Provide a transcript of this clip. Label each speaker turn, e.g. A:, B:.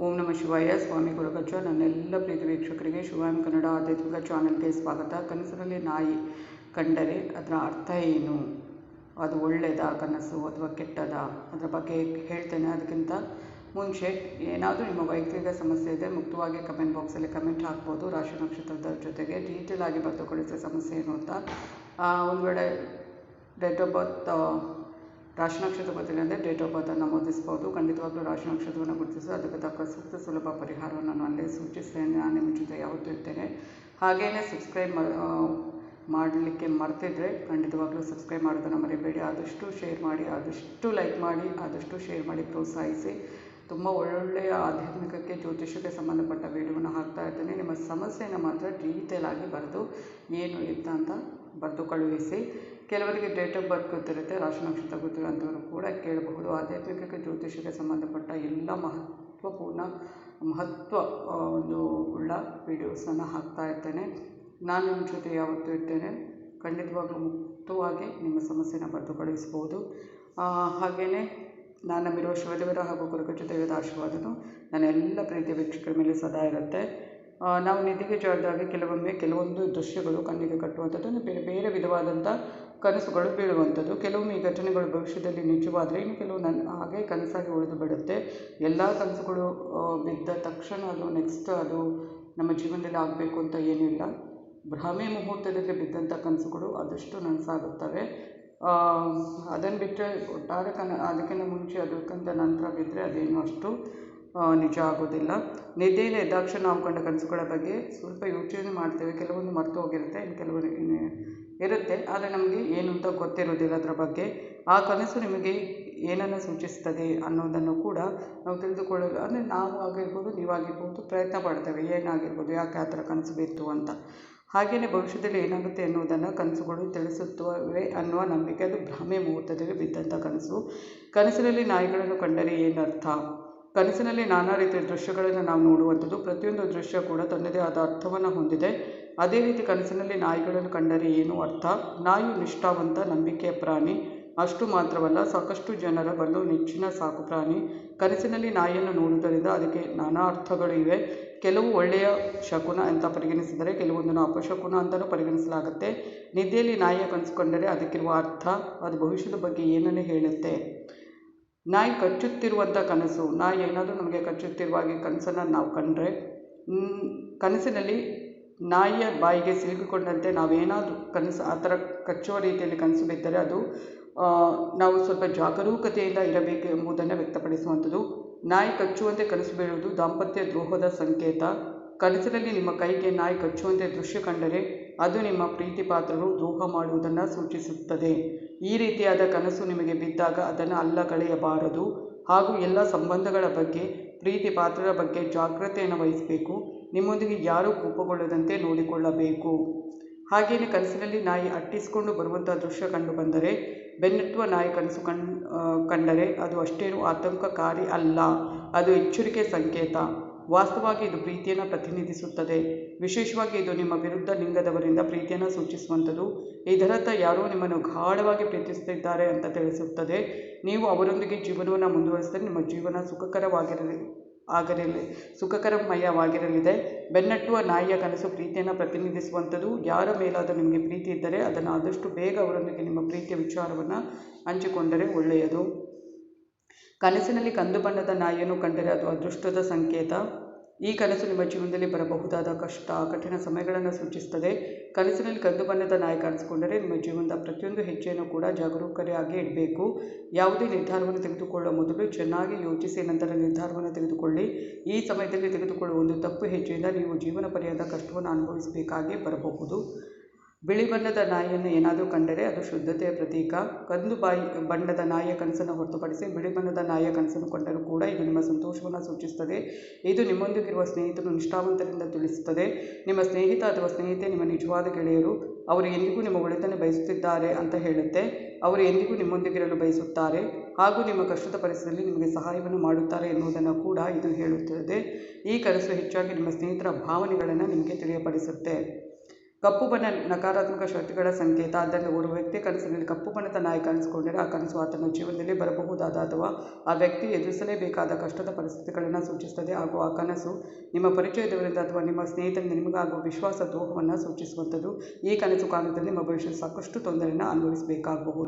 A: ಓಂ ನಮಃ ಶಿವಾಯ. ಸ್ವಾಮಿ ಗುರುಗಚ್ಚ. ನನ್ನೆಲ್ಲ ಪ್ರೀತಿ ವೀಕ್ಷಕರಿಗೆ ಶಿವಾಯಂ ಕನ್ನಡ ಆಧ್ಯಾತ್ಮಿಕ ಚಾನಲ್ಗೆ ಸ್ವಾಗತ. ಕನಸಿನಲ್ಲಿ ನಾಯಿ ಕಂಡರೆ ಅದರ ಅರ್ಥ ಏನು? ಅದು ಒಳ್ಳೆಯದಾ ಕನಸು ಅಥವಾ ಕೆಟ್ಟದಾ? ಅದರ ಬಗ್ಗೆ ಹೇಳ್ತೇನೆ. ಅದಕ್ಕಿಂತ ಮುಂಚೆ ಏನಾದರೂ ನಿಮ್ಮ ವೈಯಕ್ತಿಕ ಸಮಸ್ಯೆ ಇದೆ, ಮುಕ್ತವಾಗಿ ಕಮೆಂಟ್ ಬಾಕ್ಸಲ್ಲಿ ಕಮೆಂಟ್ ಹಾಕ್ಬೋದು. ರಾಶಿ ನಕ್ಷತ್ರದ ಜೊತೆಗೆ ಡೀಟೇಲ್ ಆಗಿ ಬರೆದುಕೊಳ್ಳಿಸಿ ಸಮಸ್ಯೆ ಏನು ಅಂತ. ಒಂದು ವೇಳೆ ಡೇಟ್ ಆಫ್ ಬರ್ತ್ ರಾಶಿ ನಕ್ಷತ್ರ ಗೊತ್ತಿಲ್ಲ ಅಂದರೆ ಡೇಟ್ ಆಫ್ ಬರ್ತನ್ನು ನಮೂದಿಸ್ಬೋದು. ಖಂಡಿತವಾಗ್ಲೂ ರಾಶಿ ನಕ್ಷತ್ರವನ್ನು ಗುರುತಿಸಿ ಅದಕ್ಕೆ ತಕ್ಕ ಸೂಕ್ತ ಸುಲಭ ಪರಿಹಾರವನ್ನು ನಾನು ಅಲ್ಲೇ ಸೂಚಿಸ್ತೇನೆ. ನಾನು ನಿಮ್ಮ ಜೊತೆ ಯಾವತ್ತೂ ಇರ್ತೇನೆ. ಹಾಗೆಯೇ ಸಬ್ಸ್ಕ್ರೈಬ್ ಮಾಡಲಿಕ್ಕೆ ಮರ್ತಿದ್ರೆ ಖಂಡಿತವಾಗ್ಲೂ ಸಬ್ಸ್ಕ್ರೈಬ್ ಮಾಡೋದನ್ನು ಮರಿಬೇಡಿ. ಆದಷ್ಟು ಶೇರ್ ಮಾಡಿ, ಆದಷ್ಟು ಲೈಕ್ ಮಾಡಿ, ಆದಷ್ಟು ಶೇರ್ ಮಾಡಿ ಪ್ರೋತ್ಸಾಹಿಸಿ. ತುಂಬ ಒಳ್ಳೊಳ್ಳೆಯ ಆಧ್ಯಾತ್ಮಿಕಕ್ಕೆ, ಜ್ಯೋತಿಷಕ್ಕೆ ಸಂಬಂಧಪಟ್ಟ ವಿಡಿಯೋವನ್ನು ಹಾಕ್ತಾ ಇರ್ತೇನೆ. ನಿಮ್ಮ ಸಮಸ್ಯೆಯನ್ನು ಮಾತ್ರ ಡೀಟೇಲ್ ಆಗಿ ಬರೆದು ಏನು ಇತ್ತ ಅಂತ ಬರೆದು ಕಳುಹಿಸಿ. ಕೆಲವರಿಗೆ ಡೇಟ್ ಆಫ್ ಬರ್ತ್ ಗೊತ್ತಿರುತ್ತೆ, ರಾಶಿ ನಕ್ಷತ್ರ ಗೊತ್ತಿರೋಂಥವರು ಕೂಡ ಕೇಳಬಹುದು. ಆಧ್ಯಾತ್ಮಿಕಕ್ಕೆ, ಜ್ಯೋತಿಷಕ್ಕೆ ಸಂಬಂಧಪಟ್ಟ ಎಲ್ಲ ಮಹತ್ವ ಉಳ್ಳ ವಿಡಿಯೋಸನ್ನು ಹಾಕ್ತಾ ಇರ್ತೇನೆ. ನಾನು ನಿಮ್ಮ ಜೊತೆ ಯಾವತ್ತೂ ಇರ್ತೇನೆ. ಖಂಡಿತವಾಗ್ಲೂ ಮುಕ್ತವಾಗಿ ನಿಮ್ಮ ಸಮಸ್ಯೆನ ಬರೆದು ಕಳುಹಿಸ್ಬೋದು. ಹಾಗೆಯೇ ನಾನು ನಂಬಿರುವ ಶಿವದೇವರ ಹಾಗೂ ಗುರುಗಚ್ಚ ದೇವರ ಆಶೀರ್ವಾದನು ನನ್ನ ಎಲ್ಲ ಪ್ರೀತಿಯ ವೀಕ್ಷಕರ ಮೇಲೆ ಸದಾ ಇರುತ್ತೆ. ನಾವು ನಿಧಿಗೆ ಜಾರದಾಗಿ ಕೆಲವೊಂದು ದೃಶ್ಯಗಳು ಕಣ್ಣಿಗೆ ಕಟ್ಟುವಂಥದ್ದು, ಬೇರೆ ಬೇರೆ ವಿಧವಾದಂಥ ಕನಸುಗಳು ಬೀಳುವಂಥದ್ದು. ಕೆಲವೊಮ್ಮೆ ಈ ಘಟನೆಗಳು ಭವಿಷ್ಯದಲ್ಲಿ ನಿಜವಾದರೆ, ಇನ್ನು ಕೆಲವು ಹಾಗೆ ಕನಸಾಗಿ ಉಳಿದು ಬಿಡುತ್ತೆ. ಎಲ್ಲ ಕನಸುಗಳು ಬಿದ್ದ ತಕ್ಷಣ ಅದು ನಮ್ಮ ಜೀವನದಲ್ಲಿ ಆಗಬೇಕು ಅಂತ ಏನಿಲ್ಲ. ಭ್ರಮೆ ಮುಹೂರ್ತದಲ್ಲಿ ಬಿದ್ದಂಥ ಕನಸುಗಳು ಆದಷ್ಟು ನನಸಾಗುತ್ತವೆ. ಅದನ್ನು ಬಿಟ್ಟರೆ ಒಟ್ಟಾರೆ ಅದಕ್ಕಿಂತ ಮುಂಚೆ ಅದಕ್ಕಿಂತ ನಂತರ ಬಿದ್ದರೆ ಅದೇನು ಅಷ್ಟು ನಿಜ ಆಗೋದಿಲ್ಲ. ನಿದ್ದೆಯಿಂದ ಎದ್ದಾಕ್ಷಣ ನಾವು ಕಂಡ ಕನಸುಗಳ ಬಗ್ಗೆ ಸ್ವಲ್ಪ ಯೋಚನೆ ಮಾಡ್ತೇವೆ. ಕೆಲವೊಂದು ಮರೆತು ಹೋಗಿರುತ್ತೆ, ಇನ್ನು ಕೆಲವರು ಇರುತ್ತೆ, ಆದರೆ ನಮಗೆ ಏನು ಅಂತ ಗೊತ್ತಿರೋದಿಲ್ಲ ಅದರ ಬಗ್ಗೆ. ಆ ಕನಸು ನಿಮಗೆ ಏನನ್ನು ಸೂಚಿಸ್ತದೆ ಅನ್ನೋದನ್ನು ಕೂಡ ನಾವು ತಿಳಿದುಕೊಳ್ಳಲು, ಅಂದರೆ ನಾವು ಆಗಿರ್ಬೋದು, ನೀವಾಗಿರ್ಬೋದು, ಪ್ರಯತ್ನ ಪಡ್ತೇವೆ. ಏನಾಗಿರ್ಬೋದು, ಯಾಕೆ ಆ ಥರ ಕನಸು ಬಿತ್ತು ಅಂತ. ಹಾಗೆಯೇ ಭವಿಷ್ಯದಲ್ಲಿ ಏನಾಗುತ್ತೆ ಎನ್ನುವುದನ್ನು ಕನಸುಗಳು ತಿಳಿಸುತ್ತವೆ ಅನ್ನುವ ನಂಬಿಕೆ. ಅದು ಭ್ರಮೆ ಮುಹೂರ್ತದಲ್ಲಿ ಬಿದ್ದಂಥ ಕನಸು. ಕನಸಿನಲ್ಲಿ ನಾಯಿಗಳನ್ನು ಕಂಡರೆ ಏನರ್ಥ? ಕನಸಿನಲ್ಲಿ ನಾನಾ ರೀತಿಯ ದೃಶ್ಯಗಳನ್ನು ನಾವು ನೋಡುವಂಥದ್ದು. ಪ್ರತಿಯೊಂದು ದೃಶ್ಯ ಕೂಡ ತನ್ನದೇ ಆದ ಅರ್ಥವನ್ನು ಹೊಂದಿದೆ. ಅದೇ ರೀತಿ ಕನಸಿನಲ್ಲಿ ನಾಯಿಗಳನ್ನು ಕಂಡರೆ ಏನು ಅರ್ಥ? ನಾಯಿಯು ನಿಷ್ಠಾವಂತ, ನಂಬಿಕೆಯ ಪ್ರಾಣಿ. ಅಷ್ಟು ಮಾತ್ರವಲ್ಲ, ಸಾಕಷ್ಟು ಜನರ ಬಂದು ನೆಚ್ಚಿನ ಸಾಕು ಪ್ರಾಣಿ. ಕನಸಿನಲ್ಲಿ ನಾಯಿಯನ್ನು ನೋಡುವುದರಿಂದ ಅದಕ್ಕೆ ನಾನಾ ಅರ್ಥಗಳು ಇವೆ. ಕೆಲವು ಒಳ್ಳೆಯ ಶಕುನ ಅಂತ ಪರಿಗಣಿಸಿದರೆ, ಕೆಲವೊಂದನ್ನು ಅಪಶಕುನ ಅಂತಲೂ ಪರಿಗಣಿಸಲಾಗುತ್ತೆ. ನಿದ್ದೆಯಲ್ಲಿ ನಾಯಿಯ ಕನಸು ಕಂಡರೆ ಅದಕ್ಕಿರುವ ಅರ್ಥ, ಅದು ಭವಿಷ್ಯದ ಬಗ್ಗೆ ಏನನ್ನು ಹೇಳುತ್ತೆ? ನಾಯಿ ಕಚ್ಚುತ್ತಿರುವಂಥ ಕನಸು. ನಾಯಿ ಏನಾದರೂ ನಮಗೆ ಕಚ್ಚುತ್ತಿರುವಾಗೆ ಕನಸನ್ನು ನಾವು ಕಂಡ್ರೆ, ಕನಸಿನಲ್ಲಿ ನಾಯಿಯ ಬಾಯಿಗೆ ಸಿಲುಕಿಕೊಂಡಂತೆ ನಾವೇನಾದರೂ ಕನಸು ಆ ಥರ ಕಚ್ಚುವ ರೀತಿಯಲ್ಲಿ ಕನಸು ಬಿದ್ದರೆ ಅದು ನಾವು ಸ್ವಲ್ಪ ಜಾಗರೂಕತೆಯಿಂದ ಇರಬೇಕು ಎಂಬುದನ್ನು ವ್ಯಕ್ತಪಡಿಸುವಂಥದ್ದು. ನಾಯಿ ಕಚ್ಚುವಂತೆ ಕನಸು ಬೀಳುವುದು ದಾಂಪತ್ಯ ದ್ರೋಹದ ಸಂಕೇತ. ಕನಸಿನಲ್ಲಿ ನಿಮ್ಮ ಕೈಗೆ ನಾಯಿ ಕಚ್ಚುವಂತೆ ದೃಶ್ಯ ಕಂಡರೆ ಅದು ನಿಮ್ಮ ಪ್ರೀತಿ ಪಾತ್ರರು ದ್ರೋಹ ಮಾಡುವುದನ್ನು ಸೂಚಿಸುತ್ತದೆ. ಈ ರೀತಿಯಾದ ಕನಸು ನಿಮಗೆ ಬಿದ್ದಾಗ ಅದನ್ನು ಅಲ್ಲಗಳೆಯಬಾರದು. ಹಾಗೂ ಎಲ್ಲ ಸಂಬಂಧಗಳ ಬಗ್ಗೆ, ಪ್ರೀತಿ ಪಾತ್ರರ ಬಗ್ಗೆ ಜಾಗ್ರತೆಯನ್ನು ವಹಿಸಬೇಕು. ನಿಮ್ಮೊಂದಿಗೆ ಯಾರೂ ಕೋಪಗೊಳ್ಳದಂತೆ ನೋಡಿಕೊಳ್ಳಬೇಕು. ಹಾಗೆಯೇ ಕನಸಿನಲ್ಲಿ ನಾಯಿ ಅಟ್ಟಿಸಿಕೊಂಡು ಬರುವಂಥ ದೃಶ್ಯ ಕಂಡು ಬಂದರೆ, ಬೆನ್ನಟ್ಟುವ ನಾಯಿ ಕನಸು ಕಂಡರೆ ಅದು ಅಷ್ಟೇನೂ ಆತಂಕಕಾರಿ ಅಲ್ಲ, ಅದು ಎಚ್ಚರಿಕೆ ಸಂಕೇತ. ವಾಸ್ತವವಾಗಿ ಇದು ಪ್ರೀತಿಯನ್ನು ಪ್ರತಿನಿಧಿಸುತ್ತದೆ. ವಿಶೇಷವಾಗಿ ಇದು ನಿಮ್ಮ ವಿರುದ್ಧ ಲಿಂಗದವರಿಂದ ಪ್ರೀತಿಯನ್ನು ಸೂಚಿಸುವಂಥದ್ದು. ಇದರರ್ಥ ಯಾರೋ ನಿಮ್ಮನ್ನು ಗಾಢವಾಗಿ ಪ್ರೀತಿಸುತ್ತಿದ್ದಾರೆ ಅಂತ ತಿಳಿಸುತ್ತದೆ. ನೀವು ಅವರೊಂದಿಗೆ ಜೀವನವನ್ನು ಮುಂದುವರಿಸಿದರೆ ನಿಮ್ಮ ಜೀವನ ಸುಖಕರಮಯವಾಗಿರಲಿದೆ. ಬೆನ್ನಟ್ಟುವ ನಾಯಿಯ ಕನಸು ಪ್ರೀತಿಯನ್ನು ಪ್ರತಿನಿಧಿಸುವಂಥದ್ದು. ಯಾರ ಮೇಲಾದರೂ ನಿಮಗೆ ಪ್ರೀತಿ ಇದ್ದರೆ ಅದನ್ನು ಆದಷ್ಟು ಬೇಗ ಅವರೊಂದಿಗೆ ನಿಮ್ಮ ಪ್ರೀತಿಯ ವಿಚಾರವನ್ನು ಹಂಚಿಕೊಂಡರೆ ಒಳ್ಳೆಯದು. ಕನಸಿನಲ್ಲಿ ಕಂದು ಬಣ್ಣದ ನಾಯಿಯನ್ನು ಕಂಡರೆ ಅದು ಅದೃಷ್ಟದ ಸಂಕೇತ. ಈ ಕನಸು ನಿಮ್ಮ ಜೀವನದಲ್ಲಿ ಬರಬಹುದಾದ ಕಷ್ಟ, ಕಠಿಣ ಸಮಯಗಳನ್ನು ಸೂಚಿಸುತ್ತದೆ. ಕನಸಿನಲ್ಲಿ ಕಂದು ಬಣ್ಣದ ನಾಯಿ ಕಾಣಿಸಿಕೊಂಡರೆ ನಿಮ್ಮ ಜೀವನದ ಪ್ರತಿಯೊಂದು ಹೆಜ್ಜೆಯನ್ನು ಕೂಡ ಜಾಗರೂಕತೆಯಾಗಿ ಇಡಬೇಕು. ಯಾವುದೇ ನಿರ್ಧಾರವನ್ನು ತೆಗೆದುಕೊಳ್ಳುವ ಮೊದಲು ಚೆನ್ನಾಗಿ ಯೋಚಿಸಿ ನಂತರ ನಿರ್ಧಾರವನ್ನು ತೆಗೆದುಕೊಳ್ಳಿ. ಈ ಸಮಯದಲ್ಲಿ ತೆಗೆದುಕೊಳ್ಳುವ ಒಂದು ತಪ್ಪು ಹೆಜ್ಜೆಯಿಂದ ನೀವು ಜೀವನ ಪರ್ಯಂತ ಕಷ್ಟವನ್ನು ಅನುಭವಿಸಬೇಕಾಗಿ ಬರಬಹುದು. ಬಿಳಿ ಬಣ್ಣದ ನಾಯಿಯನ್ನು ಏನಾದರೂ ಕಂಡರೆ ಅದು ಶುದ್ಧತೆಯ ಪ್ರತೀಕ. ಕಂದು ಬಣ್ಣದ ನಾಯಿಯ ಕನಸನ್ನು ಹೊರತುಪಡಿಸಿ ಬಿಳಿ ಬಣ್ಣದ ನಾಯಿಯ ಕನಸನ್ನು ಕಂಡರೂ ಕೂಡ ಇದು ನಿಮ್ಮ ಸಂತೋಷವನ್ನು ಸೂಚಿಸುತ್ತದೆ. ಇದು ನಿಮ್ಮೊಂದಿಗಿರುವ ಸ್ನೇಹಿತರು ನಿಷ್ಠಾವಂತರಿಂದ ತಿಳಿಸುತ್ತದೆ. ನಿಮ್ಮ ಸ್ನೇಹಿತ ಅಥವಾ ಸ್ನೇಹಿತೆ ನಿಮ್ಮ ನಿಜವಾದ ಗೆಳೆಯರು. ಅವರು ಎಂದಿಗೂ ನಿಮ್ಮ ಒಳಿತನ್ನು ಬಯಸುತ್ತಿದ್ದಾರೆ ಅಂತ ಹೇಳುತ್ತೆ. ಅವರು ಎಂದಿಗೂ ನಿಮ್ಮೊಂದಿಗಿರಲು ಬಯಸುತ್ತಾರೆ ಹಾಗೂ ನಿಮ್ಮ ಕಷ್ಟದ ಪರಿಸ್ಥಿತಿಯಲ್ಲಿ ನಿಮಗೆ ಸಹಾಯವನ್ನು ಮಾಡುತ್ತಾರೆ ಎನ್ನುವುದನ್ನು ಕೂಡ ಇದು ಹೇಳುತ್ತದೆ. ಈ ಕನಸು ಹೆಚ್ಚಾಗಿ ನಿಮ್ಮ ಸ್ನೇಹಿತರ ಭಾವನೆಗಳನ್ನು ನಿಮಗೆ ತಿಳಿಯಪಡಿಸುತ್ತೆ. ಕಪ್ಪು ಬಣ್ಣ ನಕಾರಾತ್ಮಕ ಶಕ್ತಿಗಳ ಸಂಕೇತ. ಆದ್ದರಿಂದ ಓರ್ವ ವ್ಯಕ್ತಿಯ ಕನಸಿನಲ್ಲಿ ಕಪ್ಪು ಬಣ್ಣದ ನಾಯಿ ಕಾಣಿಸಿಕೊಂಡರೆ ಆ ಕನಸು ಆತನ ಜೀವನದಲ್ಲಿ ಬರಬಹುದಾದ ಅಥವಾ ಆ ವ್ಯಕ್ತಿ ಎದುರಿಸಲೇಬೇಕಾದ ಕಷ್ಟದ ಪರಿಸ್ಥಿತಿಗಳನ್ನು ಸೂಚಿಸುತ್ತದೆ ಹಾಗೂ ಆ ಕನಸು ನಿಮ್ಮ ಪರಿಚಯದವರಿಂದ ಅಥವಾ ನಿಮ್ಮ ಸ್ನೇಹಿತರಿಂದ ನಿಮಗಾಗುವ ವಿಶ್ವಾಸ ದ್ರೋಹವನ್ನು ಸೂಚಿಸುವಂಥದ್ದು. ಈ ಕನಸು ಕಾರಣದಲ್ಲಿ ನಿಮ್ಮ ಭವಿಷ್ಯದಲ್ಲಿ ಸಾಕಷ್ಟು ತೊಂದರೆಯನ್ನು ಅನುಭವಿಸಬೇಕಾಗಬಹುದು.